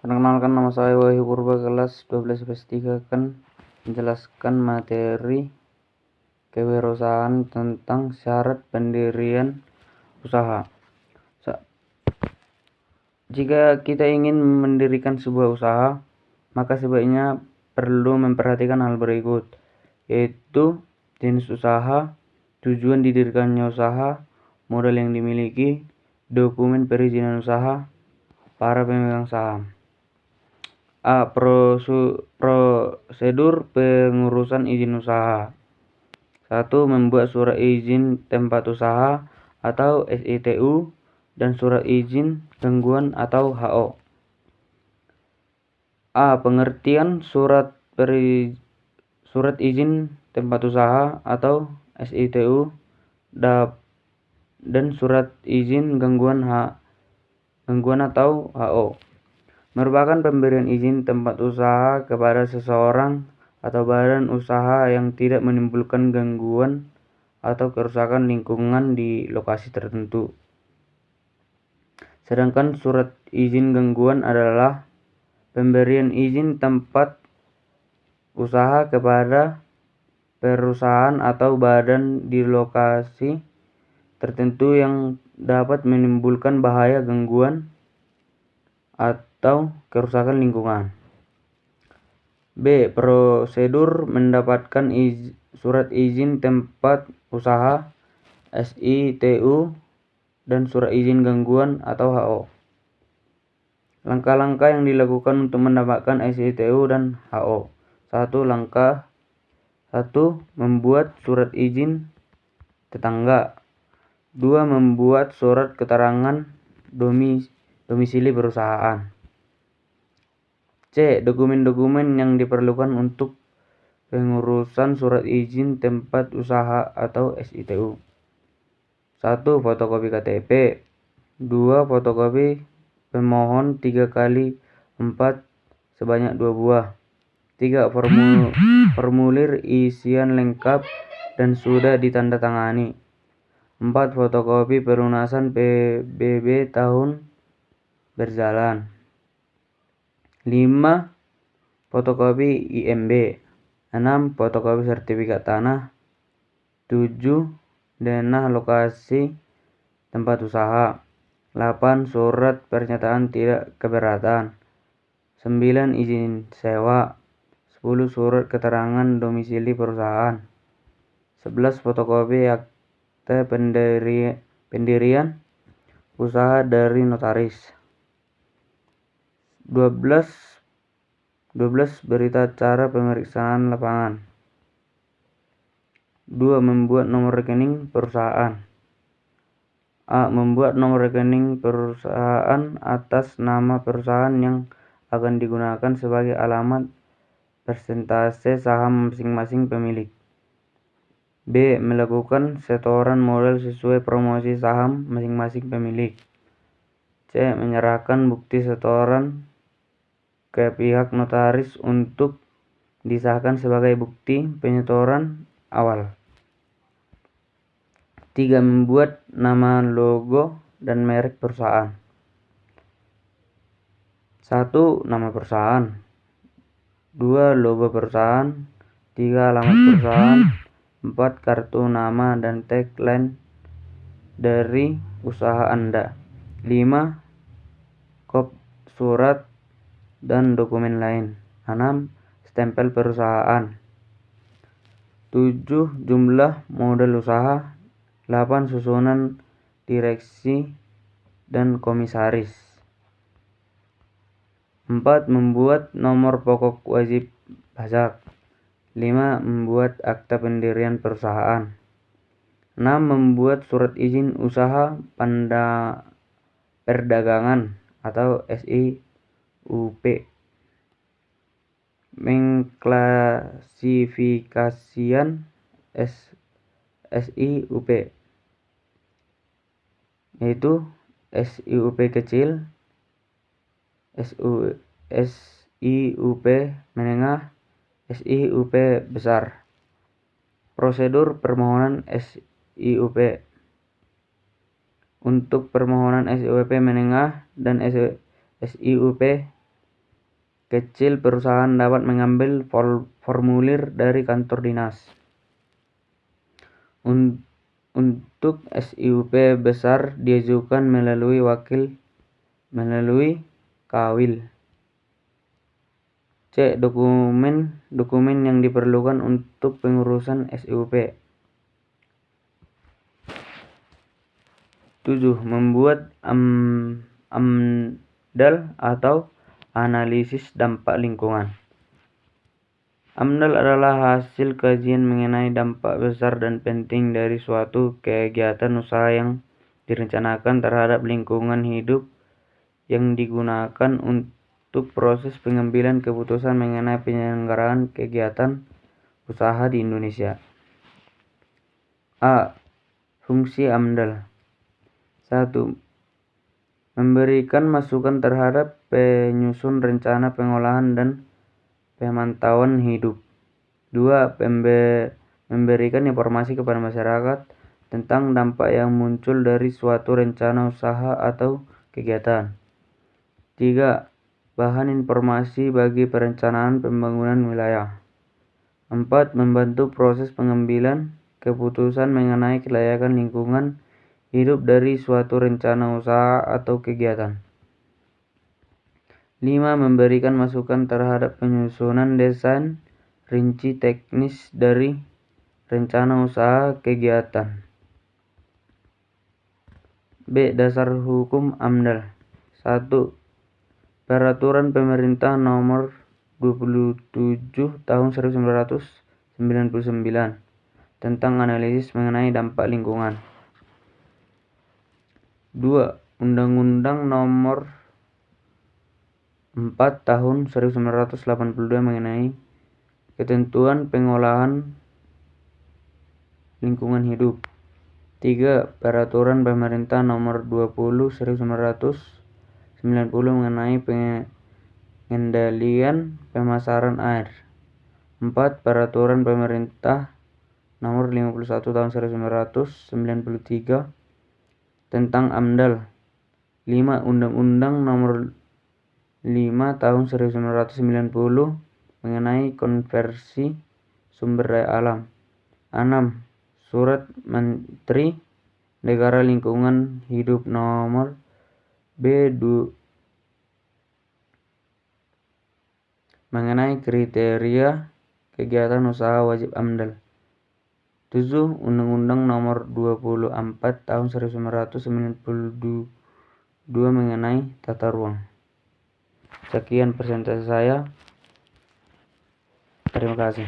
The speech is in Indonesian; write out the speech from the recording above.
Perkenalkan, nama saya Wahyu Purba, kelas 12 IPS 3 akan menjelaskan materi kewirausahaan tentang syarat pendirian usaha. Jika kita ingin mendirikan sebuah usaha, maka sebaiknya perlu memperhatikan hal berikut, yaitu jenis usaha, tujuan didirikannya usaha, modal yang dimiliki, dokumen perizinan usaha, para pemegang saham. A. Prosedur pengurusan izin usaha. 1. Membuat surat izin tempat usaha atau SITU dan surat izin gangguan atau HO. A. Pengertian surat izin tempat usaha atau SITU dan surat izin gangguan atau HO merupakan pemberian izin tempat usaha kepada seseorang atau badan usaha yang tidak menimbulkan gangguan atau kerusakan lingkungan di lokasi tertentu. Sedangkan surat izin gangguan adalah pemberian izin tempat usaha kepada perusahaan atau badan di lokasi tertentu yang dapat menimbulkan bahaya, gangguan, atau kerusakan lingkungan. B. Prosedur mendapatkan surat izin tempat usaha, SITU, dan surat izin gangguan atau HO. Langkah-langkah yang dilakukan untuk mendapatkan SITU dan HO. 1. Langkah 1. Membuat surat izin tetangga. 2. Membuat surat keterangan domisili perusahaan. C. Dokumen-dokumen yang diperlukan untuk pengurusan surat izin tempat usaha atau SITU. 1. Fotokopi KTP. 2. Fotokopi pemohon 3x4 sebanyak 2 buah. 3. Formulir isian lengkap dan sudah ditandatangani. 4. Fotokopi pelunasan PBB tahun berjalan. 5. Fotokopi IMB. 6. Fotokopi sertifikat tanah. 7. Denah lokasi tempat usaha. 8. Surat pernyataan tidak keberatan. 9. Izin sewa. 10. Surat keterangan domisili perusahaan. 11. Fotokopi akte pendirian usaha dari notaris. 12. Berita acara pemeriksaan lapangan. 2. Membuat nomor rekening perusahaan. A. Membuat nomor rekening perusahaan atas nama perusahaan yang akan digunakan sebagai alamat persentase saham masing-masing pemilik. B. Melakukan setoran modal sesuai promosi saham masing-masing pemilik. C. Menyerahkan bukti setoran ke pihak notaris untuk disahkan sebagai bukti penyetoran awal. 3. Membuat nama, logo, dan merek perusahaan. 1. Nama perusahaan. 2. Logo perusahaan. 3. Alamat perusahaan. 4. Kartu nama dan tagline dari usaha Anda. 5. Kop surat dan dokumen lain. 6. Stempel perusahaan. 7. Jumlah modal usaha. 8. Susunan direksi dan komisaris. 4. Membuat nomor pokok wajib pajak. 5. Membuat akta pendirian perusahaan. 6. Membuat surat izin usaha perdagangan atau SIUP. Mengklasifikasian SIUP, yaitu SIUP kecil, SIUP menengah, SIUP besar. Prosedur permohonan SIUP. Untuk permohonan SIUP menengah dan SIUP kecil perusahaan dapat mengambil formulir dari kantor dinas. Untuk SIUP besar diajukan melalui kawil. C. Dokumen yang diperlukan untuk pengurusan SIUP. 7. Membuat AMDAL atau analisis dampak lingkungan. AMDAL adalah hasil kajian mengenai dampak besar dan penting dari suatu kegiatan usaha yang direncanakan terhadap lingkungan hidup yang digunakan untuk proses pengambilan keputusan mengenai penyelenggaraan kegiatan usaha di Indonesia. A. Fungsi AMDAL. 1. Memberikan masukan terhadap penyusun rencana pengolahan dan pemantauan hidup. 2. Memberikan informasi kepada masyarakat tentang dampak yang muncul dari suatu rencana usaha atau kegiatan. 3. Bahan informasi bagi perencanaan pembangunan wilayah. 4. Membantu proses pengambilan keputusan mengenai kelayakan lingkungan hidup dari suatu rencana usaha atau kegiatan. 5. Memberikan masukan terhadap penyusunan desain rinci teknis dari rencana usaha kegiatan. B. Dasar hukum AMDAL. 1. Peraturan Pemerintah Nomor 27 Tahun 1999 tentang analisis mengenai dampak lingkungan. 2. Undang-Undang Nomor 4 Tahun 1982 mengenai ketentuan pengolahan lingkungan hidup. 3. Peraturan Pemerintah Nomor 20 1990 mengenai pengendalian pemasaran air. 4. Peraturan Pemerintah Nomor 51 Tahun 1993 tentang AMDAL. 5. Undang-Undang Nomor 5 Tahun 1990 mengenai konversi sumber daya alam. 6. Surat Menteri Negara Lingkungan Hidup Nomor B2 mengenai kriteria kegiatan usaha wajib AMDAL. 7. Undang-Undang Nomor 24 Tahun 1992 mengenai tata ruang. Sekian presentasi saya. Terima kasih.